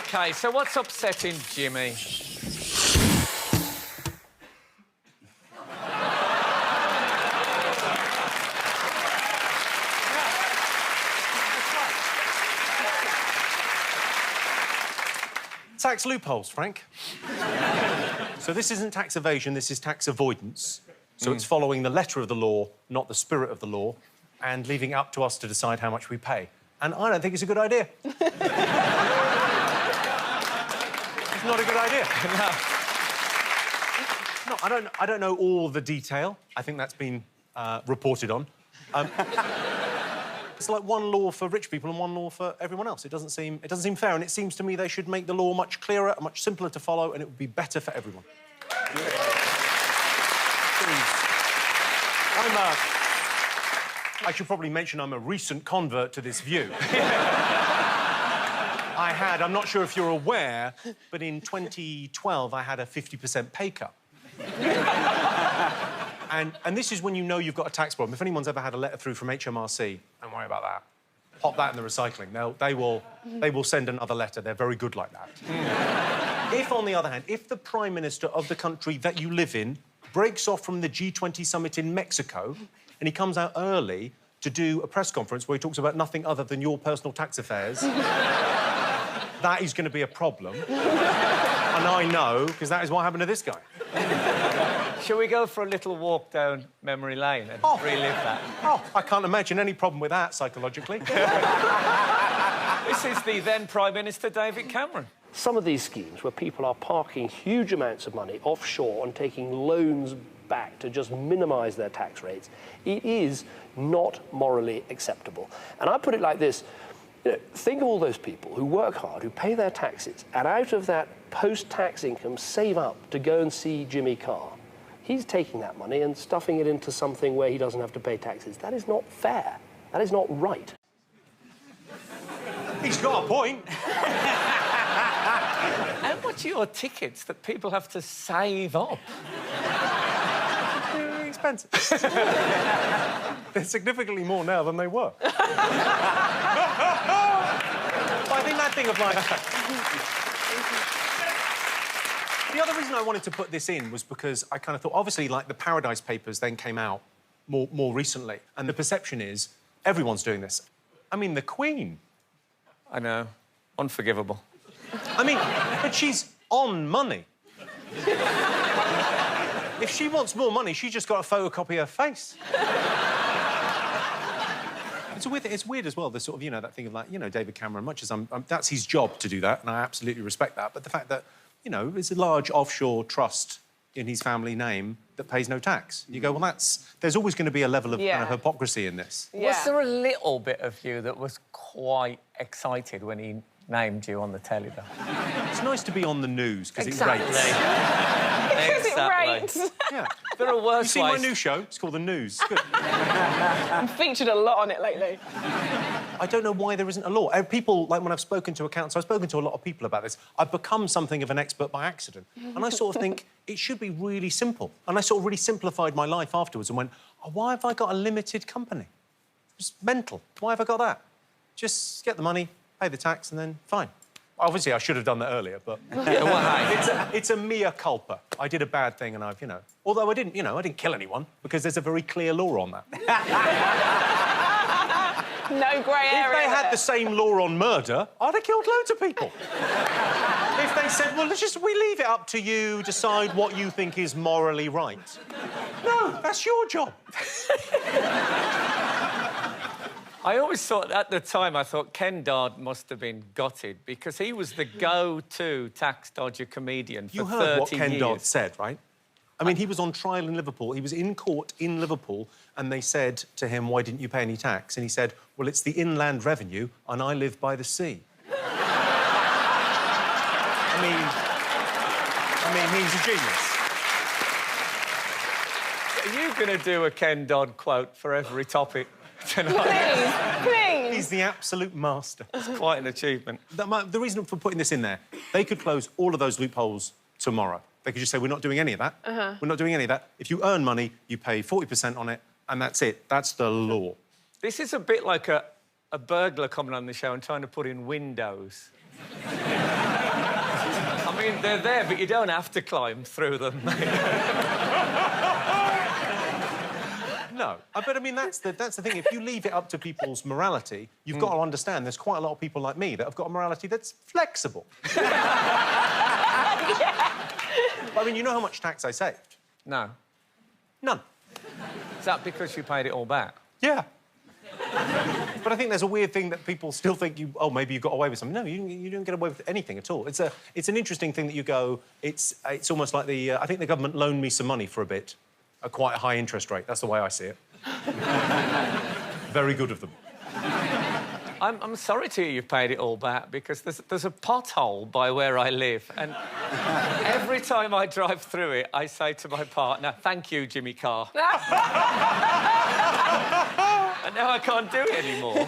OK, so what's upsetting Jimmy? Tax loopholes, Frank. So this isn't tax evasion, this is tax avoidance. So it's following the letter of the law, not the spirit of the law, and leaving it up to us to decide how much we pay. And I don't think it's a good idea. It's not a good idea. No, I don't know all the detail. I think that's been reported on. It's like one law for rich people and one law for everyone else. It doesn't seem fair, and it seems to me they should make the law much clearer, much simpler to follow, and it would be better for everyone. I should probably mention I'm a recent convert to this view. I'm not sure if you're aware, but in 2012 I had a 50% pay cut. And this is when you know you've got a tax problem. If anyone's ever had a letter through from HMRC, don't worry about that. Pop that in the recycling. They will send another letter. They're very good like that. If, on the other hand, if the Prime Minister of the country that you live in breaks off from the G20 summit in Mexico and he comes out early to do a press conference where he talks about nothing other than your personal tax affairs, that is going to be a problem. And I know, because that is what happened to this guy. Shall we go for a little walk down memory lane and relive that? Oh, I can't imagine any problem with that, psychologically. This is the then Prime Minister, David Cameron. Some of these schemes where people are parking huge amounts of money offshore and taking loans back to just minimise their tax rates, it is not morally acceptable. And I put it like this. You know, think of all those people who work hard, who pay their taxes, and out of that post-tax income save up to go and see Jimmy Carr. He's taking that money and stuffing it into something where he doesn't have to pay taxes. That is not fair. That is not right. He's got a point. How much are your tickets that people have to save up? They're expensive. They're significantly more now than they were. But I think that thing of, like... The other reason I wanted to put this in was because I kind of thought, obviously, like, the Paradise Papers then came out more recently, and the perception is everyone's doing this. I mean, the Queen. I know. Unforgivable. I mean, but she's on money. If she wants more money, she's just got to photocopy her face. It's weird as well, the sort of, you know, that thing of, like, you know, David Cameron, much as that's his job to do that, and I absolutely respect that, but the fact that, you know, there's a large offshore trust in his family name that pays no tax. You go, well, there's always going to be a level of kind of hypocrisy in this. Yeah. Was there a little bit of you that was quite excited when he named you on the telly, though? It's nice to be on the news, because it rates. Because it rates. Yeah. There are worse You see my new show? It's called The News. It's good. I'm featured a lot on it lately. I don't know why there isn't a law. People, like, when I've spoken to accountants, I've spoken to a lot of people about this, I've become something of an expert by accident. And I sort of think it should be really simple. And I sort of really simplified my life afterwards and went, oh, why have I got a limited company? It's mental. Why have I got that? Just get the money, pay the tax, and then fine. Obviously, I should have done that earlier, but... it's a mea culpa. I did a bad thing and I've, you know... Although I didn't kill anyone, because there's a very clear law on that. No grey area. If they had the same law on murder, I'd have killed loads of people. If they said, well, we leave it up to you, decide what you think is morally right. No, that's your job. I always thought, at the time, I thought Ken Dodd must have been gutted because he was the go-to tax dodger comedian for 30 years. You heard what Ken Dodd said, right? I mean, he was on trial in Liverpool. He was in court in Liverpool, and they said to him, why didn't you pay any tax? And he said, well, it's the inland revenue, and I live by the sea. I mean, he's a genius. Are you going to do a Ken Dodd quote for every topic tonight? Please. He's the absolute master. It's quite an achievement. The reason for putting this in there, they could close all of those loopholes tomorrow. They could just say, we're not doing any of that. We're not doing any of that. If you earn money, you pay 40% on it, and that's it. That's the law. This is a bit like a burglar coming on the show and trying to put in windows. I mean, they're there, but you don't have to climb through them. No, but I mean, that's the thing. If you leave it up to people's morality, you've got to understand there's quite a lot of people like me that have got a morality that's flexible. I mean, you know how much tax I saved? No. None. Is that because you paid it all back? Yeah. But I think there's a weird thing that people still think maybe you got away with something. No, you didn't get away with anything at all. It's an interesting thing that you go. It's almost like I think the government loaned me some money for a bit, at quite a high interest rate. That's the way I see it. Very good of them. I'm sorry to hear you've paid it all back, because there's a pothole by where I live, and every time I drive through it, I say to my partner, "Thank you, Jimmy Carr." And now I can't do it anymore.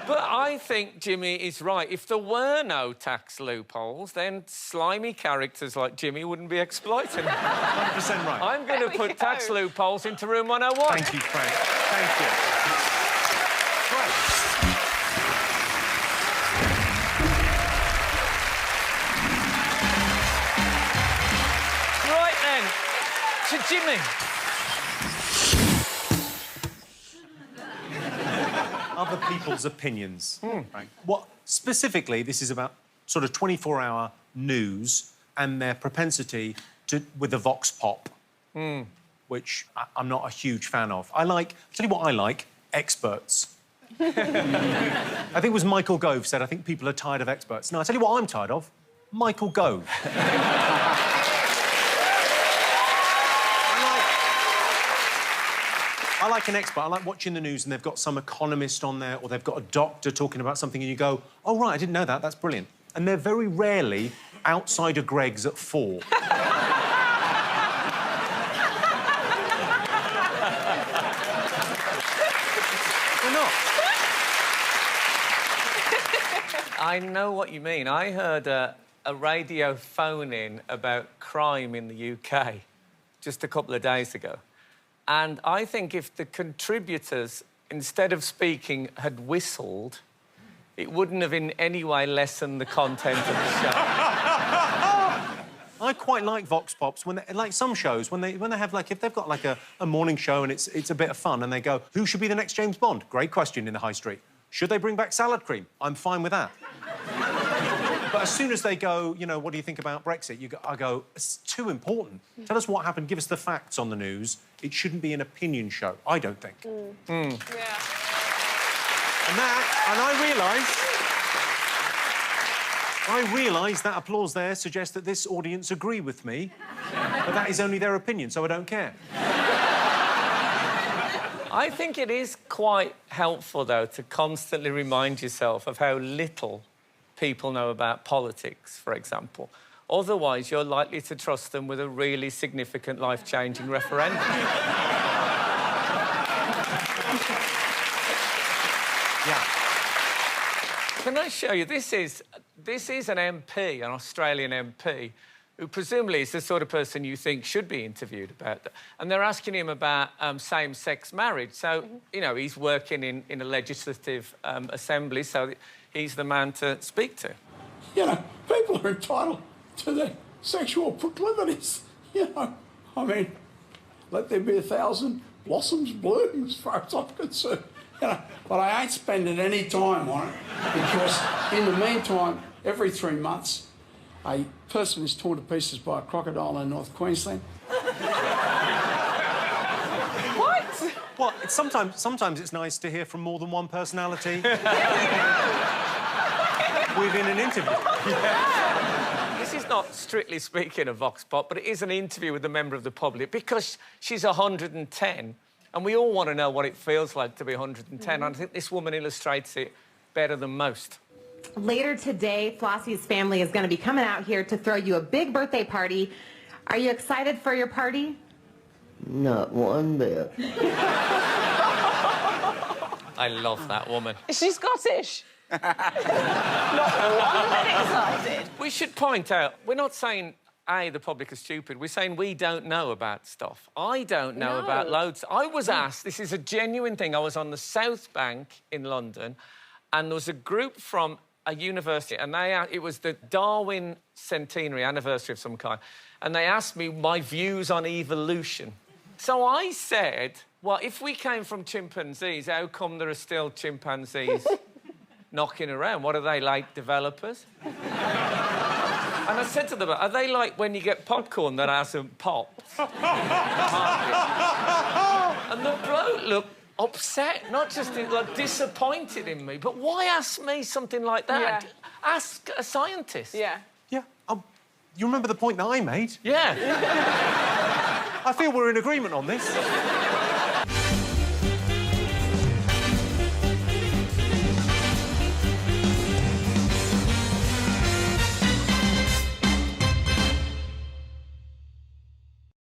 But I think Jimmy is right. If there were no tax loopholes, then slimy characters like Jimmy wouldn't be exploiting them. 100% right. I'm going to put tax loopholes into room 101. Thank you, Frank. Thank you. Right. Right then, to Jimmy. Other people's opinions. Right. What specifically? This is about sort of 24-hour news and their propensity with the vox pop, which I'm not a huge fan of. I'll tell you what I like: experts. I think it was Michael Gove said, "I think people are tired of experts." No, I tell you what I'm tired of: Michael Gove. I like an expert. I like watching the news and they've got some economist on there or they've got a doctor talking about something and you go, "Oh, right, I didn't know that. That's brilliant." And they're very rarely outside of Greggs at 4. They're not. I know what you mean. I heard a radio phone-in about crime in the UK just a couple of days ago. And I think if the contributors, instead of speaking, had whistled, it wouldn't have in any way lessened the content of the show. I quite like vox pops when like some shows when they have if they've got a morning show and it's a bit of fun and they go, "Who should be the next James Bond?" Great question in the high street. Should they bring back salad cream? I'm fine with that. But as soon as they go, what do you think about Brexit? I go, it's too important. Tell us what happened. Give us the facts on the news. It shouldn't be an opinion show, I don't think. Yeah. And I realise that applause there suggests that this audience agree with me, but that is only their opinion, so I don't care. I think it is quite helpful, though, to constantly remind yourself of how little people know about politics, for example. Otherwise, you're likely to trust them with a really significant, life-changing referendum. Yeah. Can I show you? This is an MP, an Australian MP, who presumably is the sort of person you think should be interviewed about that. And they're asking him about same-sex marriage. So, he's working in a legislative assembly, so he's the man to speak to. People are entitled to their sexual proclivities. I mean, let there be 1,000 blossoms bloom as far as I'm concerned. But I ain't spending any time on it because in the meantime, every 3 months, a person is torn to pieces by a crocodile in North Queensland. What? Well, sometimes it's nice to hear from more than one personality within an interview. This is not, strictly speaking, a vox pop, but it is an interview with a member of the public because she's 110, and we all want to know what it feels like to be 110, and I think this woman illustrates it better than most. Later today, Flossie's family is going to be coming out here to throw you a big birthday party. Are you excited for your party? Not one bit. I love that woman. Is she Scottish? Not one bit excited. We should point out, we're not saying, A, the public are stupid. We're saying we don't know about stuff. I don't know about loads. I was asked, this is a genuine thing, I was on the South Bank in London, and there was a group from a university, and it was the Darwin centenary anniversary of some kind, and they asked me my views on evolution. So I said, well, if we came from chimpanzees, how come there are still chimpanzees knocking around? What are they, like developers? And I said to them, are they like when you get popcorn that hasn't popped? And the bloke looked upset, not just like disappointed in me, but why ask me something like that? Yeah. Ask a scientist. Yeah. Yeah. You remember the point that I made? Yeah. I feel we're in agreement on this.